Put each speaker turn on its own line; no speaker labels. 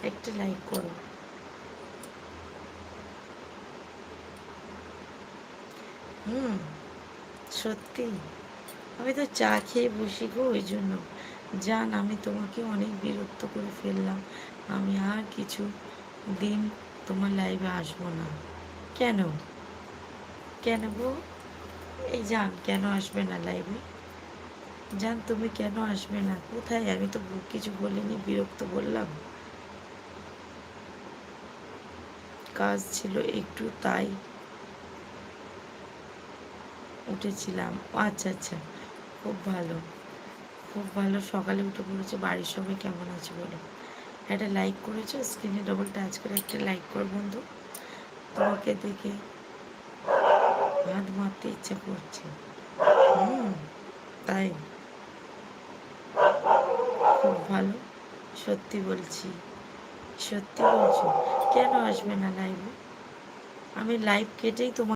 একটা লাইক করো। সত্যি আমি তো চা খেয়ে বসি গো, ওই জন্য। জান, আমি তোমাকে অনেক বিরক্ত করে ফেললাম। আমি আর কিছু দিন তোমার লাইভে আসবো না। কেন? কেন গো? এই জান, কেন আসবে না লাইভে? জান, তুমি কেন আসবে না? কোথায়? আমি তো কিছু বলিনি, বিরক্ত বললাম। কাজ ছিল একটু, তাই উঠেছিলাম। আচ্ছা আচ্ছা, খুব ভালো, খুব ভালো। সকালে উঠে পড়েছে। বাড়ির সবাই কেমন আছে বলো? একটা লাইক করেছো? স্ক্রিনে ডবল টাচ করে একটা লাইক কর বন্ধু। তোমাকে দেখে হাত মারতে ইচ্ছা করছে। হুম, তাই? খুব ভালো। সত্যি বলছি। সত্যি বলছো? কেন আসবে না লাইভে? আমি লাইভ কেটেই তোমার